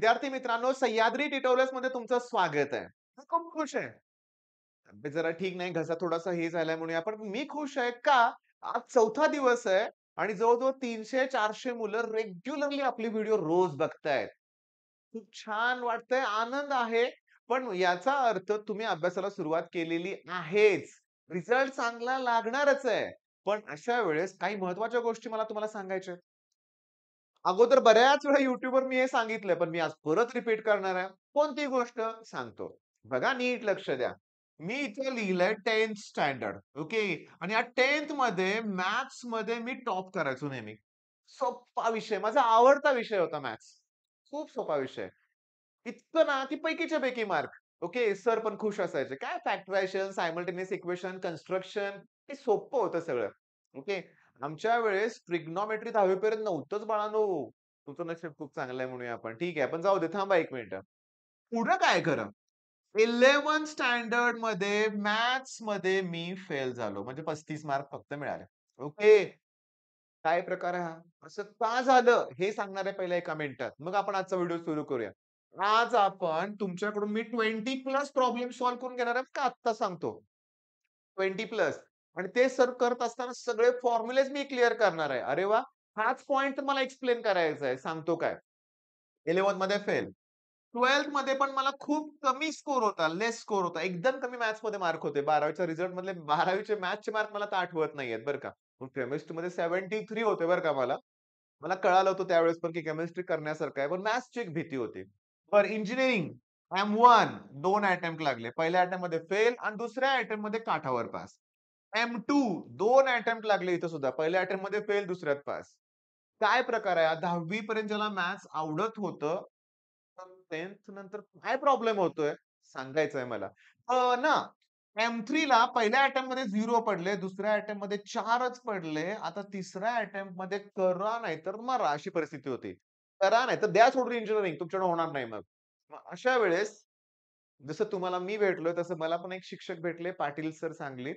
विद्यार्थी मित्रांनो, सह्याद्री ट्युटोरियल्स मध्ये तुमचं स्वागत आहे. मी खूप खुश आहे. तब्येत जरा ठीक नाही, घसा थोडासा हे झालाय म्हणूया. पण मी खुश आहे का? आज चौथा दिवस आहे आणि जवळ-जवळ 300-400 मुलं रेग्युलरली आपली व्हिडिओ रोज बघतायत. खूप छान वाटतंय, आनंद आहे. पण याचा अर्थ तुम्ही अभ्यासाला सुरुवात केलेली आहेच. रिझल्ट चांगला लागणारच आहे. पण अशा वेळेस काही महत्त्वाच्या गोष्टी मला तुम्हाला सांगायच्या आहेत. अगोदर बऱ्याच वेळा YouTubeवर मी हे सांगितलंय, पण मी आज परत रिपीट करणार आहे. कोणती गोष्ट? सांगतो. बघा नीट लक्ष द्या. मी इथे लिहिलंय 10th स्टँडर्ड ओके आणि या 10th मध्ये मॅथ्समध्ये मी टॉप करायचो नेहमी. सोप्पा विषय, माझा आवडता विषय होता मॅथ्स. खूप सोपा विषय. इतकं ना, की पैकीच्या पैकी मार्क. ओके. सर पण खुश असायचे. काय फॅक्टरायझेशन, सायमल्टेनियस इक्वेशन, कन्स्ट्रक्शन हे सोपं होतं सगळं. ओके. आमच्या वेळेस ट्रिग्नॉमेट्री 10वी पर्यंत नव्हतंच बाळांनो. तुमचं नशीब खूप चांगलं आहे म्हणूया आपण. ठीक आहे. पण जाऊ दे थांबा 1 मिनिटं. पुढं काय खरं? 11th स्टँडर्डमध्ये मॅथ्समध्ये मी फेल झालो. म्हणजे 35 मार्क फक्त मिळाले. ओके. काय प्रकार आहे हा? असं का झालं? हे सांगणार आहे पहिल्या एका मिनिटात. मग आपण आजचा व्हिडिओ सुरू करूया. आज आपण तुमच्याकडून मी 20 प्लस प्रॉब्लेम सॉल्व्ह करून घेणार आहे का आत्ता सांगतो. 20 प्लस आणि ते सर करत असताना सगळे फॉर्म्युलेज मी क्लिअर करणार आहे. अरे वाह! हाच पॉइंट मला एक्सप्लेन करायचा आहे. सांगतो काय. 11th मध्ये फेल. 12th मध्ये पण मला खूप कमी स्कोर होता, लेस स्कोर होता. एकदम कमी मॅथ्समध्ये मार्क होते. 12वीच्या रिझल्ट मधले 12वीचे मॅथ्सचे मार्क मला आता आठवत नाहीयेत बरं का. पण केमिस्ट्रीमध्ये 73 होते बरं का मला. मला कळालं होतं त्यावेळेस पण की केमिस्ट्री करण्यासारखं आहे. पण मॅथ्सची एक भीती होती. बरं इंजिनिअरिंग M1 2 अटेम्प्ट लागले. पहिल्या अटेम्प्टमध्ये फेल आणि दुसऱ्या अटेम्प्टमध्ये काठावर पास. M2 2 अटेम्प्ट लागले इथं सुद्धा. पहिल्या अटेम्प्टमध्ये फेल, दुसऱ्यात पास. काय प्रकार आहे हा? 10वी पर्यंत ज्याला मॅथ्स आवडत होतं, तर 10th नंतर काय प्रॉब्लेम होतोय? सांगायचंय मला. ना M3 ला पहिल्या अटेम्प्टमध्ये 0 पडले, दुसऱ्या अटेम्प्टमध्ये 4च पडले. आता तिसऱ्या अटेम्प्टमध्ये करा नाहीतर मरा अशी परिस्थिती होती. करा नाहीतर द्या सोडून इंजिनिअरिंग तुमच्याकडून होणार नाही मग. मग अशा वेळेस जसं तुम्हाला मी भेटलोय तसं मला पण एक शिक्षक भेटले पाटील सर सांगलीत.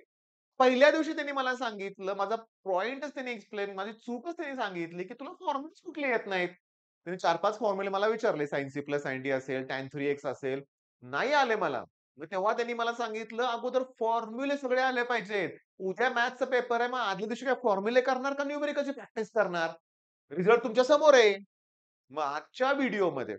पहिल्या दिवशी त्यांनी मला सांगितलं, माझा पॉइंटच त्यांनी एक्सप्लेन माझी चूकच त्यांनी सांगितली, की तुला फॉर्म्युलाच कुठले येत नाहीत. त्यांनी 4-5 फॉर्म्युले मला विचारले. sin C plus sin D असेल, tan 3x असेल. नाही आले मला. मग तेव्हा त्यांनी मला सांगितलं, अगोदर फॉर्म्युले सगळे आले पाहिजेत. उद्या मॅथ्सचा पेपर आहे. मग आदल्या दिवशी काय फॉर्म्युले करणार का न्यूमेरिकलची प्रॅक्टिस करणार? रिझल्ट तुमच्या समोर आहे. मग आजच्या व्हिडिओमध्ये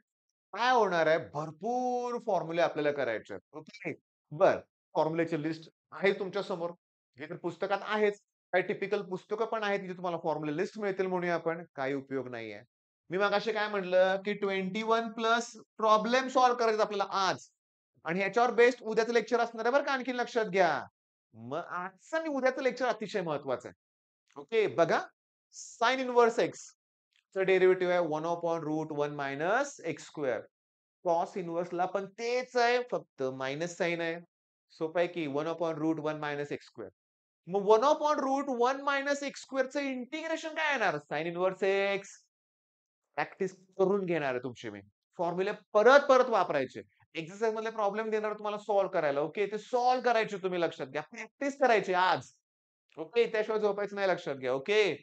काय होणार आहे, भरपूर फॉर्म्युले आपल्याला करायचे आहेत. ओके. बरं. फॉर्म्युलेची लिस्ट आहे तुमच्या समोर. हे तर पुस्तकात आहेच. काही टिपिकल पुस्तकं पण आहेत, जिथे तुम्हाला फॉर्म्युला लिस्ट मिळतील म्हणूया आपण. काही उपयोग नाहीये. मी मगाशी काय म्हटलं, की 21 प्लस प्रॉब्लेम सॉल्व्ह करायचा आपल्याला आज. आणि ह्याच्यावर बेस्ड उद्याचं लेक्चर असणार आहे बरं का, आणखीन लक्षात घ्या. मग आजचं आणि उद्याचं लेक्चर अतिशय महत्वाचं आहे. ओके. बघा. साइन इन्व्हर्स एक्स चं डेरिव्हेटिव्ह आहे 1/√1 मायनस एक्स स्क्वेअर. कॉस इन्व्हर्सला पण तेच आहे, फक्त मायनस साइन आहे. सोपं आहे की 1/√1 मायनस एक्स स्क्वेअर. मग 1/√1 मायनस एक्स स्क्वेअरचं इंटिग्रेशन काय येणार? Sign inverse x. प्रॅक्टिस करून घेणार आहे तुमची मी. फॉर्म्युले परत-परत वापरायचे. एक्सरसाइज मधले प्रॉब्लेम देणार तुम्हाला सॉल्व्ह करायला. ओके. ते सॉल्व्ह करायचे तुम्ही लक्षात घ्या. प्रॅक्टिस करायची आज. ओके. त्याशिवाय झोपायचं नाही लक्षात घ्या. ओके.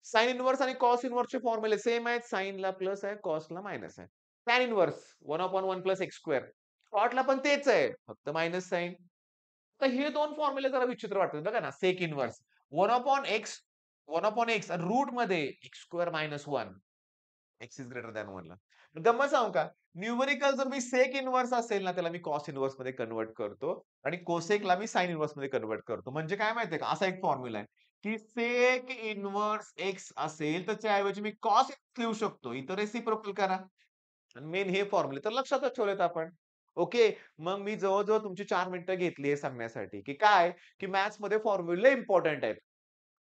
साइन इन्व्हर्स आणि कॉस इन्व्हर्सचे फॉर्म्युले सेम आहेत. साइनला प्लस आहे, कॉसला मायनस आहे. Tan inverse 1/1 plus x square. कॉटला पण तेच आहे, फक्त मायनस साइन. तर हे 2 फॉर्म्युले जरा विचित्र वाटतात बघा ना. सेक इन्व्हर्स 1/x रूटमध्ये x square minus 1 x is greater than 1 ला. गंमत सांगू का? न्यूमेरिकल जर मी सेक इन्व्हर्स असेल ना, त्याला मी कॉस इन्व्हर्स मध्ये कन्व्हर्ट करतो आणि कोसेकला मी साइन इन्व्हर्स मध्ये कन्व्हर्ट करतो. म्हणजे काय माहितीये का? असा एक फॉर्म्युला आहे, की सेक इन्व्हर्स एक्स असेल, तर त्याऐवजी मी कॉस लिहू शकतो. इथं रेसिप्रोकल करा. आणि मेन हे फॉर्म्युले तर लक्षातच ठेवलेत आपण. ओके. मग मी जवळ-जवळ तुमची 4 मिनिटं घेतली हे सांगण्यासाठी, की काय, की मॅथ्समध्ये फॉर्म्युले इम्पोर्टंट आहेत.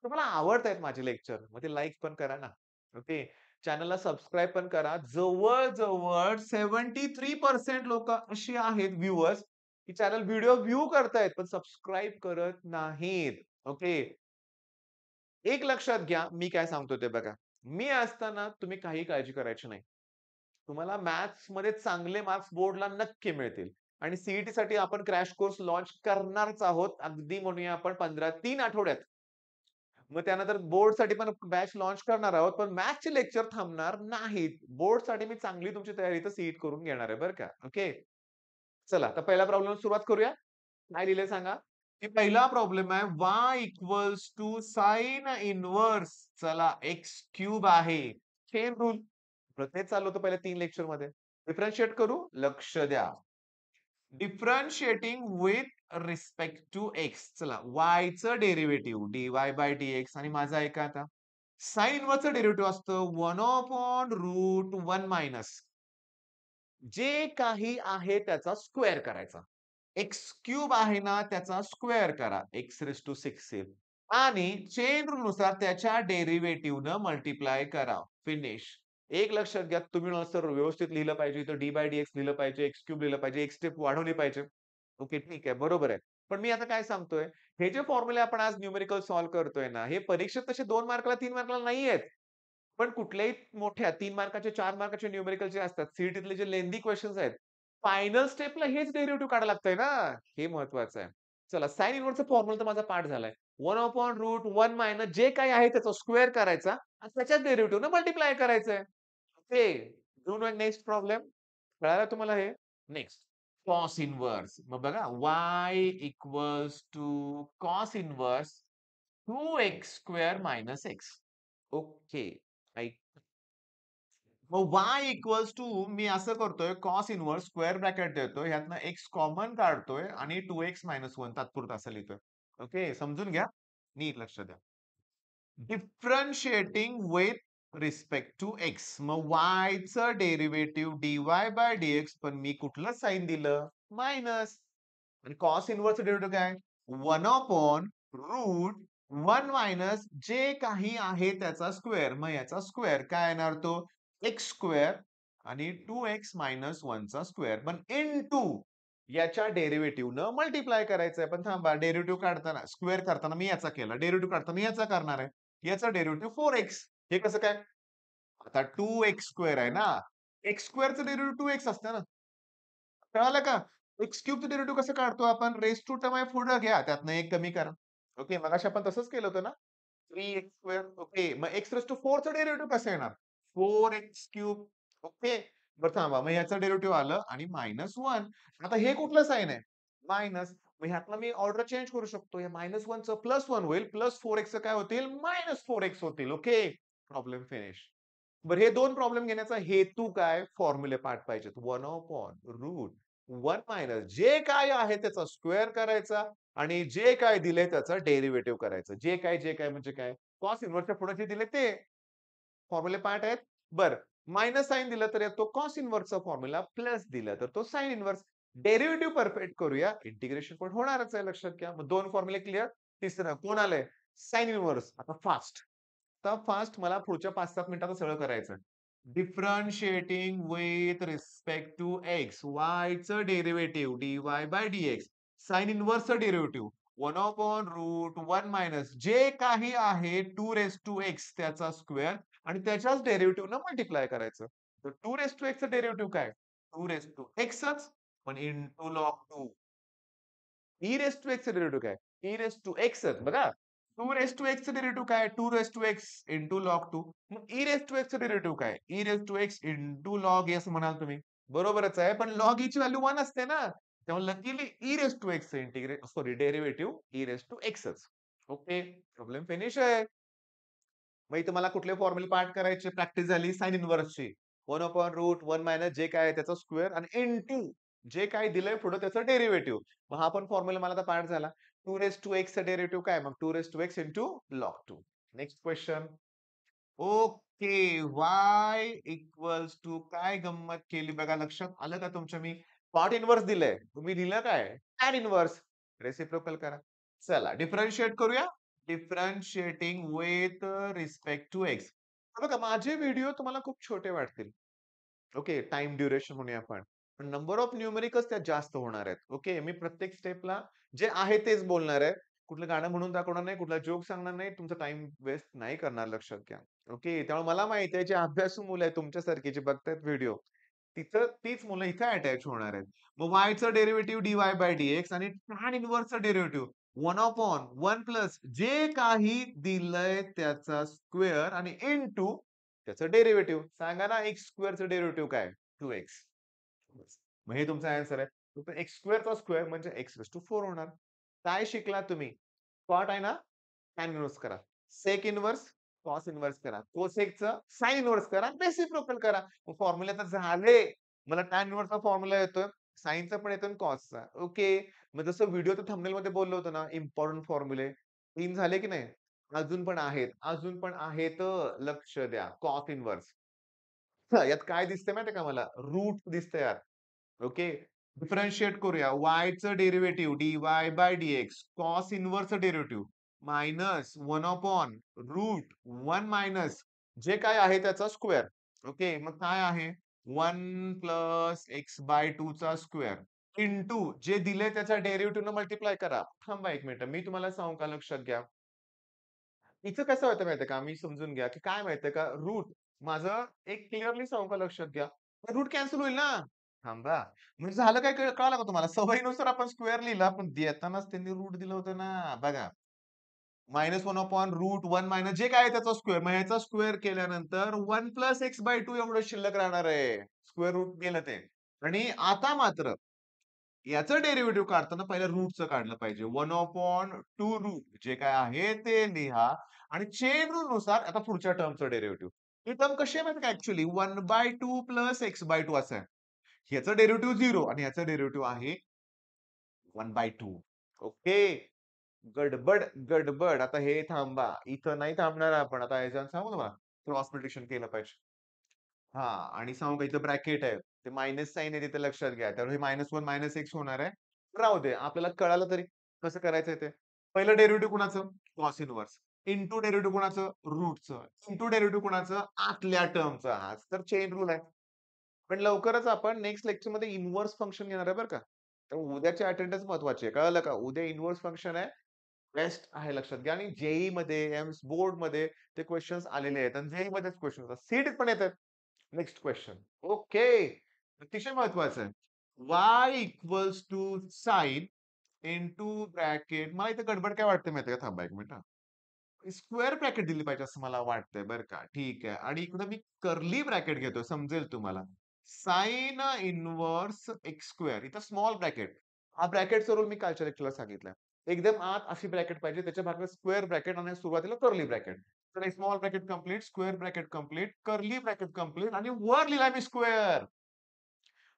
तुम्हाला आवडतायत माझे लेक्चर, मग ते लाइक पण करा ना. ओके. चॅनलला सबस्क्राईब पण करा. जवळ-जवळ 73% लोकं अशी आहेत व्ह्यूअर्स, की चॅनल व्हिडिओ व्ह्यू करतायत, पण सबस्क्राईब करत नाहीत. ओके. एक लक्षात घ्या, मी काय सांगतो ते बघा. मी असताना तुम्ही काही काळजी करायची नाही. तुम्हाला मॅथ्समध्ये चांगले मार्क्स बोर्डला नक्की मिळतील आणि सी-ई-टीसाठी आपण क्रॅश कोर्स लॉन्च करणारच आहोत. अगदी म्हणूया आपण 3 आठवड्यात. मग त्यानंतर बोर्डसाठी पण बॅच लॉन्च करणार आहोत. पण मॅथ्सचे लेक्चर थांबणार नाहीत. बोर्डसाठी मी चांगली तुमची तयारी इथं सीट करून घेणार आहे बरं का. ओके. चला तर पहिल्या प्रॉब्लेम सुरुवात करूया. काय लिहिलंय सांगा? की पहिला प्रॉब्लेम आहे y equals to sine inverse चला एक्स क्यूब आहे. Chain rule. तेच चालू होतं पहिल्या 3 लेक्चरमध्ये. डिफरन्शिएट करू? लक्ष द्या. Differentiating with respect to x. चला y चं डेरिव्हेटिव्ह dy/dx आणि माझं ऐका आता. साइन इन्व्हर्सचं डेरिव्हेटिव्ह असतं 1/√1 मायनस जे काही आहे त्याचा स्क्वेअर करायचा. एक्स क्यूब आहे ना त्याचा स्क्वेअर करा. एक्स रेज टू 6 येईल. आणि चेन रूल नुसार त्याच्या डेरिव्हेटिव्हनं मल्टिप्लाय करा. फिनिश. एक लक्षात घ्या तुम्ही नुसार व्यवस्थित लिहिलं पाहिजे. इथं डी/डीएक्स लिहिलं पाहिजे, एक्स क्यूब लिहिलं पाहिजे, एक स्टेप वाढवली पाहिजे. ओके, ठीक आहे. बरोबर आहे. पण मी आता काय सांगतोय, हे जे फॉर्म्युले आपण आज न्यूमेरिकल सॉल्व्ह करतोय ना, हे परीक्षेत तसे 2 मार्काला 3 मार्काला नाहीयेत. पण कुठल्याही मोठ्या 3 मार्काचे 4 मार्काचे न्यूमेरिकल जे असतात, सीईटीतले जे लेंथी क्वेशन्स आहेत, फायनल स्टेपला हेच डेरिव्हेटिव्ह काढायला लागतंय ना, हे महत्वाचं आहे. चला साइन इन्व्हर्सचा फॉर्म्युला तर माझा पाठ झालाय. 1/√1 मायनस जे काही आहे त्याचा स्क्वेअर करायचा आणि त्याच्याच डेरिव्हेटिव्हनं मल्टिप्लाय करायचंय. ओके. Do next problem. कळालं तुम्हाला हे? नेक्स्ट. Cos inverse. मग बघा y equals to cos inverse 2x² minus x. Okay. ऐक मग y इक्वल्स टू मी असं करतोय कॉस इन्व्हर्स स्क्वेअर ब्रॅकेट देतोय. ह्यातनं x कॉमन काढतोय आणि 2x-1 तात्पुरतं असं लिहितोय. ओके. समजून घ्या. नीट लक्ष द्या. Differentiating with respect to x. मग y चं डेरिव्हेटिव्ह dy/dx पण मी कुठलं साइन दिलं? मायनस. आणि कॉस इन्व्हर्स डेरिव्हेटिव्ह काय? 1/√1 मायनस जे काही आहे त्याचा स्क्वेअर. मग याचा स्क्वेअर काय येणार तो? एक्स स्क्वेअर आणि 2x-1 चा स्क्वेअर. पण इनटू याच्या डेरिव्हेटिव्हनं मल्टिप्लाय करायचंय. पण थांबा डेरिव्हेटिव्ह काढताना स्क्वेअर करताना मी याचा केला. डेरिव्हेटिव्ह काढताना याचा करणार आहे. याचा डेरिव्हेटिव्ह 4x. हे कसं काय? आता 2x² आहे ना. एक्स स्क्वेअरचं डेरिव्हेटिव्ह 2x असतं ना. कळालं का? एक्स क्यूबचं डेरिव्हेटिव्ह कसं काढतो आपण? रेज टू टर्म आहे पुढं घ्या. त्यातनं 1 कमी करा. ओके. मगाशी आपण तसंच केलं होतं ना? 3x². ओके. मग एक्स रेज टू 4 चं डेरिव्हेटिव्ह कसं येणार? 4x³ okay. बरं थांबा. मग ह्याचं डेरिव्हेटिव्ह आलं आणि -1. आता हे कुठलं साइन आहे? मायनस. मग ह्यातनं मी ऑर्डर चेंज करू शकतो. या -1चं +1 होईल. +4xचं काय होतील? -4x होतील. ओके. Problem finish. बरं हे 2 प्रॉब्लेम घेण्याचा हेतू काय? फॉर्म्युले पाठ पाहिजेत. 1/√1 मायनस जे काय आहे त्याचा स्क्वेअर करायचा आणि जे काय दिलंय त्याचा डेरिव्हेटिव्ह करायचं. जे काय म्हणजे काय? कॉस इन्व्हर्सच्या पुढे जे दिले ते फॉर्म्युले पाठ आहेत. बरं मायनस साइन दिलं तर तो कॉस इन्व्हर्सचा फॉर्म्युला, प्लस दिलं तर तो साइन इन्व्हर्स. डेरिव्हेटिव्ह परफेक्ट करूया. इंटिग्रेशन पण होणारच आहे लक्षात घ्या. मग 2 फॉर्म्युले क्लिअर. तिसरं कोण आलंय? Sine inverse. आता फास्ट. आता फास्ट मला पुढच्या 5-7 मिनिटात सगळं करायचं. Differentiating with respect to x. वायचं डेरिव्हेटिव्ह dy/dx. साइन इन्व्हर्सचं डेरिव्हेटिव्ह 1/√1 मायनस जे काही आहे 2x त्याचा स्क्वेअर आणि त्याच्याच डेरिव्हेटिव्हनं मल्टिप्लाय करायचं. तर 2x चं डेरिव्हेटिव्ह काय? 2xच पण इंटू लॉग 2. चं डेरिव्हेटिव्ह काय? चं बघा. 2x चं डेरिव्हेटिव्ह काय? 2x into log 2. मग चं डेरिव्हेटिव्ह काय? इंटू लॉग असं म्हणाल तुम्ही. बरोबरच आहे. पण लॉग ची व्हॅल्यू 1 असते ना. त्यामुळे लकीली चं डेरिव्हेटिव्ह च. ओके. प्रॉब्लेम फिनिश आहे. मग इथं मला कुठले फॉर्म्युले पाठ करायचे? प्रॅक्टिस झाली साइन इन्व्हर्सची. 1/√1 मायनस जे काय आहे त्याचा स्क्वेअर आणि इंटू जे काही दिलंय पुढे त्याचं डेरिव्हेटिव्ह. मग हा पण फॉर्म्युला मला आता पाठ झाला. 2x चं डेरिव्हेटिव्ह काय? मग 2x into log 2. Next question. Okay. y equals to काय गंमत केली बघा लक्षात आलं का तुमच्या मी? कॉट इन्व्हर्स दिलंय. तुम्ही लिहिलं काय? Tan inverse. रेसिप्रोकल करा. चला डिफरन्शिएट करूया. Differentiating with respect to x. बघा माझे व्हिडिओ तुम्हाला खूप छोटे वाटतील. ओके. टाईम ड्युरेशन म्हणूया आपण. पण नंबर ऑफ न्यूमेरिकल्स त्यात जास्त होणार आहेत. ओके. मी प्रत्येक स्टेपला जे आहे तेच बोलणार आहे. कुठलं गाणं म्हणून दाखवणार नाही, कुठला जोक सांगणार नाही, तुमचा टाईम वेस्ट नाही करणार लक्षात घ्या. ओके. त्यामुळे मला माहिती आहे, जी अभ्यासू मुलं आहेत तुमच्यासारखी जे बघतायत व्हिडिओ, तिथं तीच मुलं इथं अटॅच होणार आहेत. मग yचं डेरिव्हेटिव्ह dy/dx आणि टॅन इन्व्हर्सचं डेरिव्हेटिव्ह. 1 अपॉन 1 प्लस जे काही दिलंय त्याचा स्क्वेअर आणि इनटू त्याचं डेरिव्हेटिव्ह. सांगा ना एक्स स्क्वेअरचं डेरिव्हेटिव्ह काय? 2x. मग हे तुमचा आन्सर आहे. फक्त एक्स स्क्वेअरचा स्क्वेअर म्हणजे एक्स रेज टू 4 होणार. काय शिकला तुम्ही? कॉट आहे ना? टॅन इन्व्हर्स करा. सेक इन्व्हर्स, कॉस इन्व्हर्स करा. कोसेकचं साइन इन्व्हर्स करा. रेसिप्रोकल करा. मग फॉर्म्युला तर झाले. मला टॅन इन्व्हर्सचा फॉर्म्युला येतोय. साइनचा पण येतोय आणि कॉसचा. ओके. मग जसं व्हिडिओच्या थंबनेलमध्ये बोललो होतो ना, इम्पोर्टंट फॉर्म्युले 3 झाले की नाही? अजून पण आहेत. अजून पण आहेत. लक्ष द्या. Cos inverse. यात काय दिसतंय माहितीये का मला? रूट दिसतंय यात. ओके. डिफरंशिएट करूया. yचं डेरिव्हेटिव्ह dy/dx कॉस इन्व्हर्सचं derivative minus 1 upon root 1 minus जे काय आहे त्याचा स्क्वेअर. ओके. मग काय आहे? 1 प्लस x/2 चा स्क्वेअर इंटू जे दिलंय त्याच्या डेरिव्हेटिव्हनं मल्टिप्लाय करा. थांबा 1 मिनिट. मी तुम्हाला सांगू का? लक्षात घ्या. इथं कसं होतं माहितीये का? मी समजून घ्या, की काय माहितीये का? रूट माझं एक क्लिअरली सांगू का? लक्षात घ्या. रूट कॅन्सल होईल ना? थांबा. म्हणजे झालं काय कळालं का तुम्हाला? सवयीनुसार आपण स्क्वेअर लिहिला, पण देतानाच त्यांनी रूट दिलं होतं ना. बघा. -1 अपॉन रूट 1 मायनस जे काय आहे त्याचा स्क्वेअर. मग ह्याचा स्क्वेअर केल्यानंतर 1 प्लस x/2 एवढं शिल्लक राहणार आहे. स्क्वेअर रूट गेलं ते. आणि आता मात्र याचं डेरिव्हेटिव्ह काढताना पहिलं रूटचं काढलं पाहिजे. 1 अपॉन 2 रूट जे काय आहे ते लिहा आणि चेन रूल नुसार आता पुढच्या टर्मचं डेरिव्हेटिव्ह. ही टर्म कशी आहे माहिती का ॲक्चुअली 1/2 प्लस x/2 असं आहे. ह्याचं डेरिव्हेटिव्ह 0 आणि ह्याचं डेरिव्हेटिव्ह आहे 1/2. ओके. गडबड, गडबड. आता हे थांबा. इथं नाही थांबणार आपण. आता ह्याच्यावर सांगू तुम्हाला क्रॉस मल्टिप्लिकेशन केलं पाहिजे. हां. आणि सांगू का इथं ब्रॅकेट आहे. ते मायनस साइन आहे तिथे लक्षात घ्या. त्यामुळे हे -1 -x होणार आहे. राहू दे. आपल्याला कळालं तरी कसं करायचंय ते. पहिलं डेरिव्हेटिव्ह कुणाचं? Cos inverse. इंटू डेरिव्हेटिव्ह कुणाचं? रूटचं. इंटू डेरिव्हेटिव्ह कुणाचं? आतल्या टर्मचा. हाच तर चेन रूल आहे. पण लवकरच आपण नेक्स्ट लेक्चरमध्ये इन्व्हर्स फंक्शन घेणार आहे बरं का. तर उद्याची अटेंडन्स महत्वाची आहे. कळालं का? उद्या इन्व्हर्स फंक्शन आहे. बेस्ट आहे लक्षात घ्या आणि मध्ये एम्स बोर्डमध्ये ते क्वेशन्स आलेले आहेत आणि जेईई क्वेश्चन येतात. सीईटीत पण येतात. Next question. ओके. अतिशय महत्वाचं आहे. y equals to sine into bracket मला इथे गडबड काय वाटते माहिती का? थांबा 1 मिनिट स्क्वेअर ब्रॅकेट दिली पाहिजे असं मला वाटतंय बरं का. ठीक आहे. आणि इकडे मी कर्ली ब्रॅकेट घेतोय समजेल तुम्हाला. साइन इन्व्हर्स एक्स स्क्वेअर इथं स्मॉल ब्रॅकेट. हा ब्रॅकेटचा रूल मी कालच्या लेक्चरला सांगितलाय. एकदम आत अशी ब्रॅकेट पाहिजे त्याच्या भागात स्क्वेअर ब्रॅकेट आणि सुरुवातीला कर्ली ब्रॅकेट. तर small bracket complete, square bracket complete, curly bracket complete आणि वर लिहिलाय मी स्क्वेअर.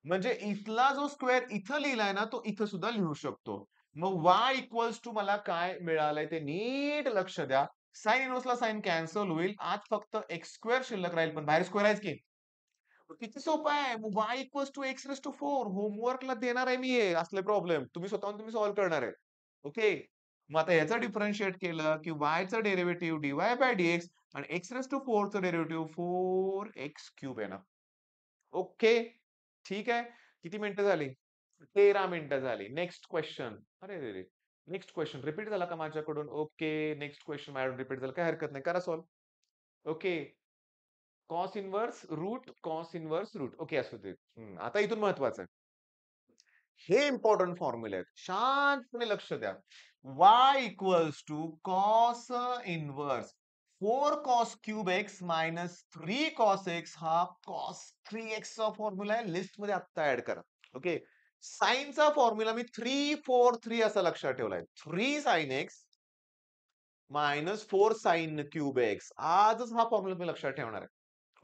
म्हणजे इथला जो स्क्वेअर इथं लिहिलाय ना, तो इथं सुद्धा लिहू शकतो. मग y इक्वल्स टू मला काय मिळालंय ते नीट लक्ष द्या. साइन इन्व्हर्सला साइन कॅन्सल होईल. आत फक्त एक्स स्क्वेअर शिल्लक राहील, पण बाहेर स्क्वेअर आहेच की. किती सोपं आहे. मग y equals to x raise to 4 होमवर्कला देणार आहे मी हे असले प्रॉब्लेम. तुम्ही स्वतःहून करणार आहे. ओके. मग आता याचं डिफरंशिएट केलं, की yचं डेरिव्हेटिव्ह dy/dx आणि एक्स रेज टू 4 चं डेरिव्हेटिव्ह 4x क्यूब येणार. ओके. ठीक आहे. किती मिनिटं झाली? 13 मिनिटं झाली. Next question. अरे! नेक्स्ट क्वेशन रिपीट झाला का माझ्याकडून? ओके. नेक्स्ट क्वेशन माझ्याकडून रिपीट झाला. काही हरकत नाही. करा solve. Okay. Cos inverse root. Okay असू दे. आता इथून महत्वाचं आहे. हे इम्पोर्टंट फॉर्म्युले आहेत. शांतपणे लक्ष द्या. y equals to cos inverse 4 cos cube x minus 3 cos x हा कॉस 3x चा फॉर्म्युला आहे. लिस्टमध्ये आत्ता ऍड करा. ओके. साइनचा फॉर्म्युला मी 3, 4, 3 असा लक्षात ठेवलाय. 3 sine x minus 4 sine cube x. आजच हा फॉर्म्युला मी लक्षात ठेवणार आहे.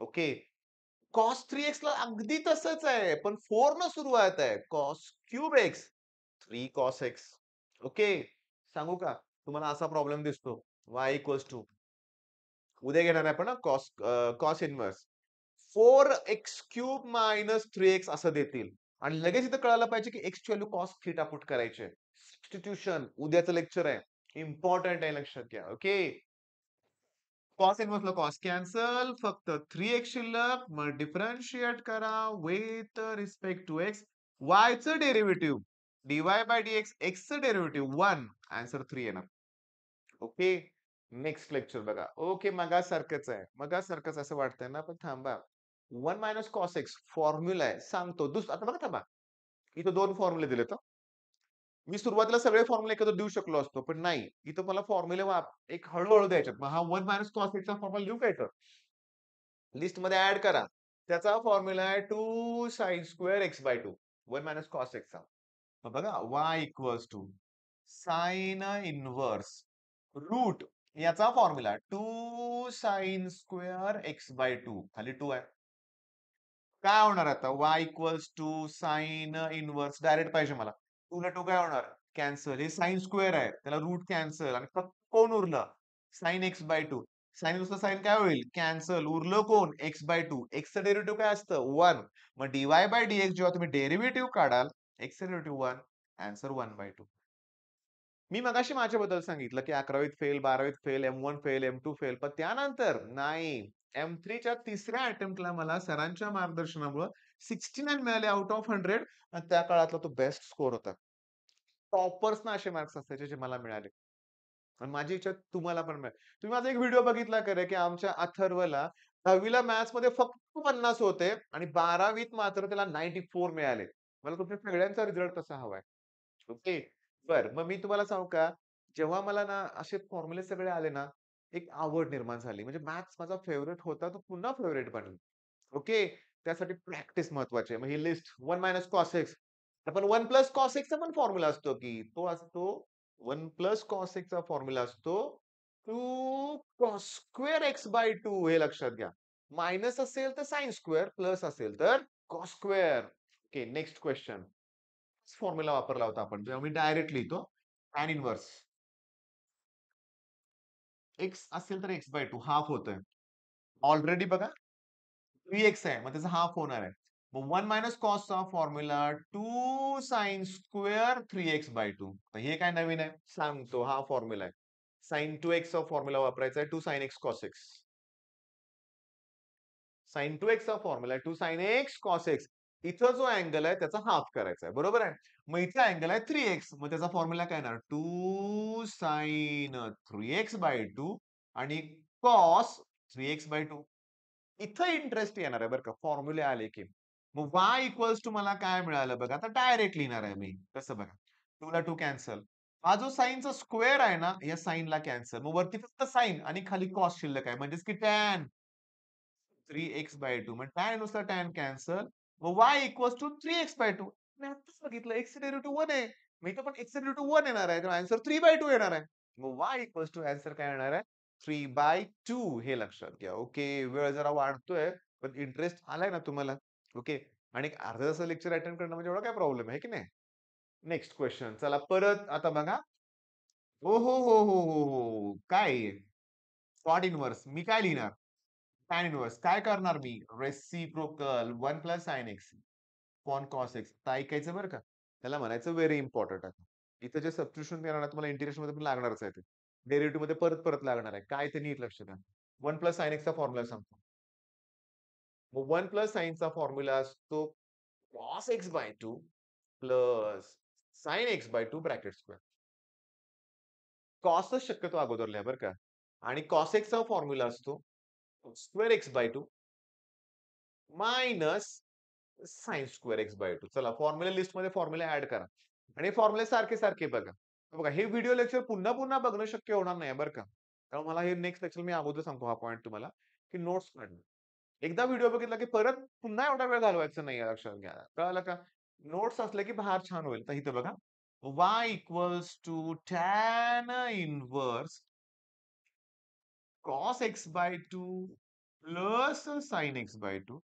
ओके. कॉस 3x ला अगदी तसंच आहे. पण 4 न सुरुवात आहे. Cos cube x 3 cos x. Okay. सांगू का? तुम्हाला असा प्रॉब्लेम दिसतो. y इक्वल्स टू उद्या घेणार आहे आपण cos inverse 4x cube minus 3x असं देतील. आणि लगेच इथं कळायला पाहिजे की x ची व्हॅल्यू कॉस थिटा पुट करायची आहे. सबस्टिट्यूशन उद्याचं लेक्चर आहे. इम्पोर्टंट आहे लक्षात घ्या. ओके. कॉस इन्व्हर्सला कॉस कॅन्सल. फक्त 3x शिल्लक. मग डिफरंशिएट करा with respect to x. y चं डेरिव्हेटिव्ह dy/dx x चं डेरिव्हेटिव्ह 1 आन्सर 3 येणार. ओके. नेक्स्ट लेक्चर बघा. ओके मगासारखंच आहे. मगासारखंच असं वाटतंय ना, पण थांबा. 1 मायनस कॉस एक्स फॉर्म्युला आहे. सांगतो. आता बघा थांबा. इथं 2 फॉर्म्युले दिलेत हं. मी सुरुवातीला सगळे फॉर्म्युले एकत्र देऊ शकलो असतो, पण नाही. इथं मला फॉर्म्युले एक हळू-हळू द्यायच्यात. मग हा 1 मायनस कॉस चा फॉर्म्युला लिहू का इथं? लिस्टमध्ये ॲड करा. त्याचा फॉर्म्युला आहे 2 sin square x/2 1 minus cos चा. मग बघा y equals to sine inverse root याचा फॉर्म्युला 2 sin स्क्वेअर x/2 खाली 2 आहे. काय होणार आता? y equals to sine inverse direct पाहिजे मला. 2 ला 2 काय होणार? कॅन्सल. हे साइन स्क्वेअर आहे. त्याला रूट कॅन्सल आणि फक्त कोण उरलं? Sign x/2. साइन नुसतं साइन काय होईल? कॅन्सल. उरलं कोण? x/2. x चं डेरिव्हेटिव्ह काय असतं? 1. मग dy/dx जेव्हा तुम्ही डेरिव्हेटिव्ह काढाल, x चं डेरिव्हेटिव्ह 1, आन्सर 1/2. मी मगाशी माझ्याबद्दल सांगितलं, की 11वीत फेल, 12वीत fail, M1 fail, M2 fail. पण त्यानंतर नाही. M3च्या तिसऱ्या अटेम्प्टला मला सरांच्या मार्गदर्शनामुळं 69 मिळाले आउट ऑफ 100 आणि त्या काळातला तो बेस्ट स्कोर होता. टॉपर्सना असे मार्क्स असायचे जे मला मिळाले. आणि माझी इच्छा तुम्हाला पण मिळेल. तुम्ही माझा एक व्हिडिओ बघितला का रे, की आमच्या अथर्वला 10वीला मॅथ्समध्ये फक्त 50 होते आणि 12वीत मात्र त्याला 94 मिळाले. मला तुमच्या सगळ्यांचा रिझल्ट तसा हवाय. ओके. बरं, मग मी तुम्हाला सांगू का? जेव्हा मला ना असे फॉर्म्युले सगळे आले ना, एक आवड निर्माण झाली. म्हणजे मॅथ्स माझा फेव्हरेट होता, तो पुन्हा फेव्हरेट बनला. ओके. त्यासाठी प्रॅक्टिस महत्वाची आहे. मग ही लिस्ट 1 मायनस कॉस एक्स. आपण 1 प्लस कॉस एक्सचा पण फॉर्म्युला असतो की तो असतो 1 प्लस कॉस एक्सचा फॉर्म्युला असतो 2 कॉस स्क्वेअर एक्स बाय 2 हे लक्षात घ्या. मायनस असेल तर साइन स्क्वेअर, प्लस असेल तर cos square. Okay, next question. Formula वापरला होता आपण जेव्हा मी डायरेक्ट लिहितो टॅन इन्व्हर्स एक्स असेल तर एक्स बाय 2 हाफ होतोय. ऑलरेडी बघा 3x आहे. मग त्याचा हाल्फ होणार आहे. मग 1 मायनस कॉसचा फॉर्म्युला 2 साइन स्क्वेअर 3x/2. तर हे काय नवीन आहे? सांगतो. हा फॉर्म्युला आहे. साइन 2x चा फॉर्म्युला वापरायचा आहे. 2 sin x cos x. Sine 2x चा फॉर्म्युला आहे 2 sin x cos x. इथं जो अँगल आहे त्याचा हाल्फ करायचा आहे. बरोबर आहे? मग इथे अँगल आहे 3x. मग त्याचा फॉर्म्युला काय येणार? 2 sin 3x/2 आणि cos 3x/2. इथं इंटरेस्ट येणार आहे बरं का, फॉर्म्युले आले की. मग y इक्वल्स टू मला काय मिळालं बघा, आता डायरेक्ट लिहिणार आहे मी. कसं बघा, 2 ला 2 कॅन्सल. हा जो साइनचा स्क्वेअर आहे ना, या साइनला कॅन्सल. मग वरती फक्त साइन आणि खाली कॉस शिल्लक आहे. म्हणजेच की टॅन 3x/2. मग टॅन नुसार टॅन कॅन्सल. मग y इक्वल्स टू 3x/2. मी आत्ताच बघितलं x चं डेरिव्हेटिव्ह 1 आहे. मग इथं पण x चं डेरिव्हेटिव्ह 1 येणार आहे. तर आन्सर 3/2 येणार आहे. मग y इक्वल्स टू आन्सर काय येणार आहे? 3/2 हे लक्षात घ्या. ओके. वेळ जरा वाढतोय, पण इंटरेस्ट आलाय ना तुम्हाला? ओके. आणि एक अर्ध्या तासाचं लेक्चर अटेंड करणं म्हणजे एवढा काय प्रॉब्लेम आहे की नाही? Next question. चला परत आता बघा. हो, हो, हो, हो, हो, हो. काय आहे? Cot inverse. मी काय लिहिणार? Tan inverse. काय करणार मी? Reciprocal 1 plus sine x upon cos x. तर ऐकायचं बरं का. त्याला म्हणायचं व्हेरी इम्पोर्टंट आहे. इथं जे सबस्टिट्यूशन देणार आहे तुम्हाला इंटिग्रेशनमध्ये पण लागणारच आहे ते. डेरिव्हेटिव्हमध्ये परत परत लागणार आहे. काय ते नीट लक्ष द्या. 1 प्लस साइन एक्सचा फॉर्म्युला सांगतो. मग 1 प्लस साइनचा फॉर्म्युला असतो cos x by 2 plus sine x by 2 bracket square. कॉसच शक्यतो अगोदर लिहा बरं का. आणि कॉस एक्सचा फॉर्म्युला असतो square x by 2 minus sine square x by 2. चला फॉर्म्युला लिस्टमध्ये फॉर्म्युला ऍड करा. आणि फॉर्म्युले सारखे-सारखे बघा. हे बघा हे व्हिडिओ लेक्चर पुन्हा-पुन्हा बघणं शक्य होणार नाही बरं का. कारण मला हे नेक्स्ट लेक्चर मी अगोदर सांगतो हा पॉइंट तुम्हाला, की नोट्स काढणं. एकदा व्हिडिओ बघितला की परत पुन्हा एवढा वेळ घालवायचा नाहीये लक्षात घ्या. कळालं का? नोट्स असले की फार छान होईल. तर इथं बघा. y equals to tan inverse cos x by 2 plus sine x by 2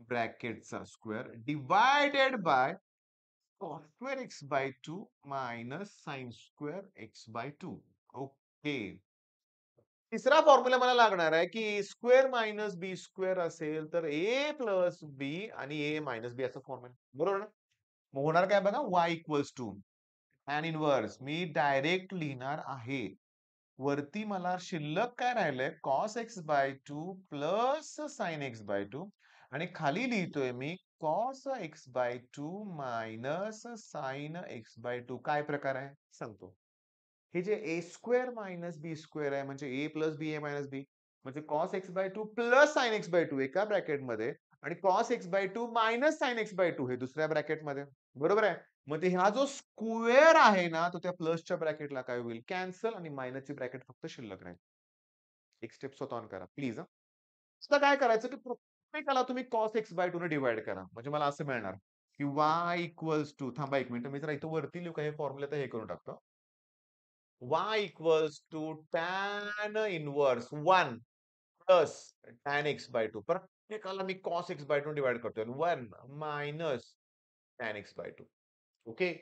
ब्रॅकेटचा square divided by cos square x by 2 minus sine square x by 2. Okay. तिसरा फॉर्म्युला मला लागणार आहे, की स्क्वेअर मायनस बी स्क्वेअर असेल तर ए प्लस बी आणि ए minus बी असा फॉर्म्युला. बरोबर ना? मग होणार काय बघा y equals to tan inverse मी डायरेक्ट लिहिणार आहे. वरती मला शिल्लक काय राहिलंय cos x by 2 plus sine x by 2 आणि खाली लिहितोय मी cos x by 2 minus sine x by 2. काय प्रकार आहे? सांगतो. हे जे A square minus B square आहे म्हणजे A plus B A minus B म्हणजे cos x by 2 plus sine x by 2 एका ब्रॅकेटमध्ये आणि cos x/2 minus sin x/2 हे दुसऱ्या ब्रॅकेटमध्ये. बरोबर आहे? मग ते हा जो स्क्वेअर आहे ना, तो त्या प्लसच्या ब्रॅकेटला काय होईल? कॅन्सल आणि मायनसची ब्रॅकेट फक्त शिल्लक राहील. एक स्टेप स्वतःहून करा प्लीज आता काय करायचं, की प्रत्येकाला तुम्ही cos x/2 ने डिव्हाईड करा. म्हणजे मला असं मिळणार, की y इक्वॉल्स टू थांबा 1 मिनिट मी जरा इथं वरती लिहू का हे फॉर्म्युला तर हे करून टाकतो. y equals to tan inverse 1 plus tan x/2 प्रत्येकाला मी cos x/2 डिव्हाईड करतोय. 1 minus tan x/2 okay.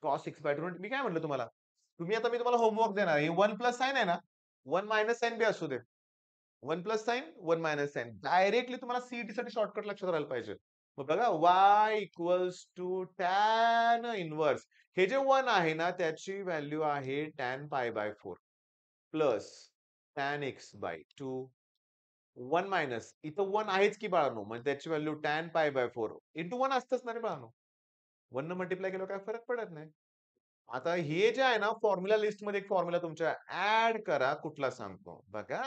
cos x/2 मी काय म्हटलं तुम्हाला? आता मी तुम्हाला होमवर्क देणार आहे. 1 प्लस साइन आहे ना, 1 मायनस साइन बी असू दे. 1 plus sine, 1 minus sine. Directly तुम्हाला सीईटी साठी शॉर्टकट लक्षात राहायला पाहिजे. मग बघा y equals to tan inverse हे जे 1 आहे ना, त्याची व्हॅल्यू आहे tan pi by 4 plus tan x by 2 1 minus इथं 1 आहेच की बाळांनो, म्हणजे त्याची value tan pi by 4 into 1 असतंच ना रे बाळांनो. 1 न मल्टिप्लाय केल्यावर काय फरक पडत नाही. आता हे जे आहे ना, फॉर्म्युला लिस्टमध्ये एक फॉर्म्युला तुमच्या ॲड करा. कुठला सांगतो बघा.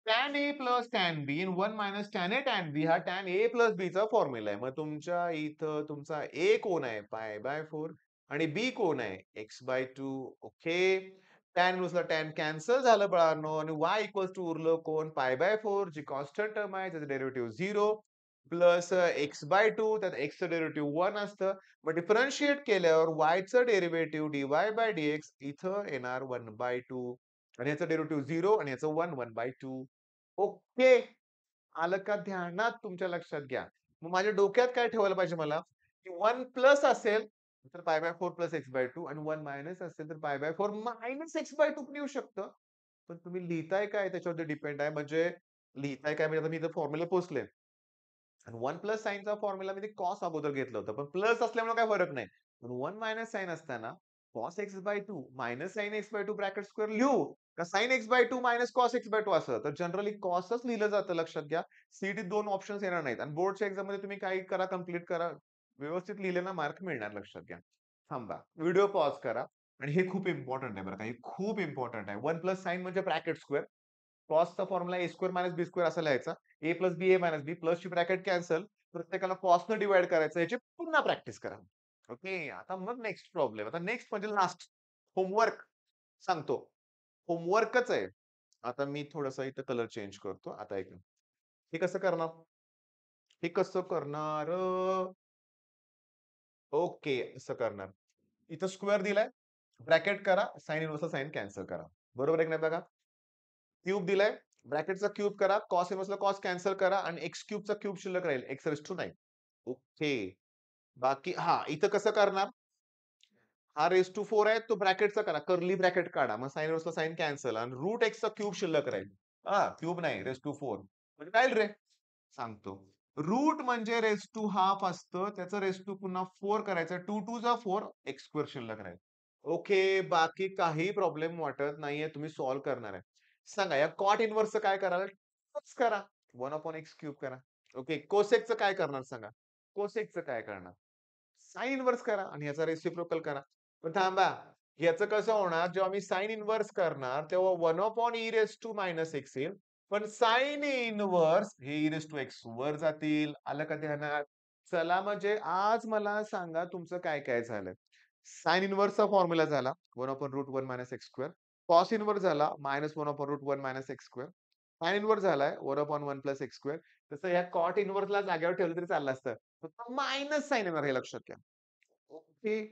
Tan A plus tan B in 1 minus tan A tan B हा टॅन ए प्लस बी चा फॉर्म्युला आहे. मग तुमच्या इथं तुमचा ए कोण आहे? पाय बाय 4 आणि बी कोण आहे? X by 2 okay. टॅन इन्व्हर्सला टॅन कॅन्सल झालं बाळांनो आणि y इक्वॉल्स टू उरलं कोण? पाय बाय 4 जी कॉन्स्टंट टर्म आहे त्याचं डेरिव्हेटिव्ह 0 प्लस एक्स बाय 2 त्यात एक्सचं डेरिव्हेटिव्ह 1 असतं. मग डिफरन्शिएट केल्यावर y चं डेरिव्हेटिव्ह dy बाय dx इथं येणार 1 बाय 2 आणि याचं डेरिव्हेटिव्ह 0 आणि याचं 1, 1 बाय 2 ओके. आलं का ध्यानात तुमच्या लक्षात घ्या. मग माझ्या डोक्यात काय ठेवायला पाहिजे मला, की 1 प्लस असेल, तर पाय बाय 4 प्लस एक्स बाय 2 आणि 1 मायनस असेल, तर पाय बाय 4 मायनस एक्स बाय 2 पण येऊ शकतं. पण तुम्ही लिहिताय काय त्याच्यावरती डिपेंड आहे. म्हणजे लिहिताय काय म्हणजे आता मी इथे फॉर्म्युला पोहोचले. आणि 1 प्लस साइनचा फॉर्म्युला मी ते कॉस अगोदर घेतलं होतं. पण प्लस असल्यामुळे काही फरक नाही. पण 1 मायनस साइन असताना cos x by 2 minus sine x by 2 bracket square लिहू का sine x by 2 minus cos x by 2 असं? तर जनरली कॉसच लिहिलं जातं लक्षात घ्या. सीईटीत 2 ऑप्शन्स येणार नाहीत आणि बोर्डच्या एक्झाममध्ये तुम्ही काही करा, कंप्लीट करा. व्यवस्थित लिहिले ना मार्क मिळणार लक्षात घ्या. थांबा. व्हिडिओ पॉज करा आणि हे खूप इम्पोर्टंट आहे बरं का. हे खूप इम्पोर्टंट आहे. 1 प्लस साइन म्हणजे ब्रॅकेट स्क्वेअर. कॉसचा फॉर्म्युला ए स्क्वेअर मायनस बी स्क्वेअर असा लिहायचा. ए plus B, A minus B, प्लसची bracket cancel. प्रत्येकाला कॉसनं डिव्हाईड करायचं. याची पुन्हा प्रॅक्टिस करा. ओके. आता मग नेक्स्ट प्रॉब्लेम. आता नेक्स्ट म्हणजे लास्ट होमवर्क सांगतो. होमवर्कच आहे. आता मी थोडंसं इथं कलर चेंज करतो. आता ऐका. हे कसं करणार? हे कसं करणार? ओके. असं करणार. इथं स्क्वेअर दिलाय. ब्रॅकेट करा. साइन इन्व्हर्सला साइन कॅन्सल करा. बरोबर आहे की नाही बघा? क्यूब दिलाय. ब्रॅकेटचा क्यूब करा. कॉस इन्व्हर्सला कॉस कॅन्सल करा आणि एक्स क्यूबचा क्यूब शिल्लक राहील. X raise to 9. ओके. बाकी हां, इथं कसं करणार? हा रेज टू 4 आहे, तो ब्रॅकेटचा करा. कर्ली ब्रॅकेट काढा. मग साइन इन्व्हर्सला साइन कॅन्सल आणि रूट एक्सचा क्यूब शिल्लक राहील. हां, क्यूब नाही, रेज टू 4 म्हणजे राहील रे. सांगतो. रूट म्हणजे रेज टू हाल्फ असतं. त्याचं रेज टू पुन्हा 4 करायचं. 2 टू जा 4 एक्स स्क्वेअर शिल्लक राहील. ओके. बाकी काही प्रॉब्लेम वाटत नाहीये. तुम्ही सॉल्व्ह करणार आहे. सांगा या कॉट इन्व्हर्सचं काय कराल? तोच करा. 1/x क्यूब करा. ओके. कोसेकचं काय करणार सांगा? कोसेकचं काय करणार? साइन इन्व्हर्स करा आणि ह्याचा रेसिप्रोकल करा. पण थांबा, ह्याचं कसं होणार? जेव्हा मी साइन इन्व्हर्स करणार, तेव्हा 1/e⁻x येईल. पण साइन इन्व्हर्स हे e⁻x वर जातील. आलं का ध्यानात? चला म्हणजे आज मला सांगा तुमचं काय-काय झालंय? साइन इन्व्हर्सचा फॉर्म्युला झाला 1/√1 - कॉस इन्व्हर्स झाला -1/√1 - साइन इन्व्हर्स झालाय 1/1 + तसं ह्या कॉट इन्व्हर्सला जागेवर ठेवलं तरी चाललं असतं. फक्त मायनस साइन येणार हे लक्षात घ्या. ओके.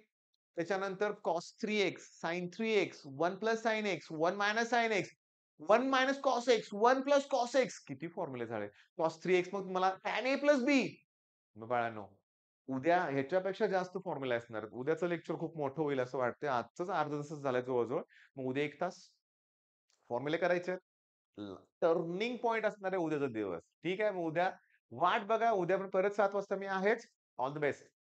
त्याच्यानंतर cos 3x, sin 3x, 1 + sin x, 1 - sin x, 1 - cos x, 1 + cos x किती फॉर्म्युले झाले. cos 3x मग तुम्हाला tan a + b. मग बाळांनो, उद्या ह्याच्यापेक्षा जास्त फॉर्म्युला असणार. उद्याचं लेक्चर खूप मोठं होईल असं वाटतंय. आजचंच अर्धा तासच झालाय जवळ-जवळ. मग उद्या 1 तास फॉर्म्युले करायचे आहेत. टर्निंग पॉइंट असणार आहे उद्याचा दिवस. ठीक आहे. मग उद्या वाट बघा. उद्या पण परत 7 वाजता मी आहेच. All the best.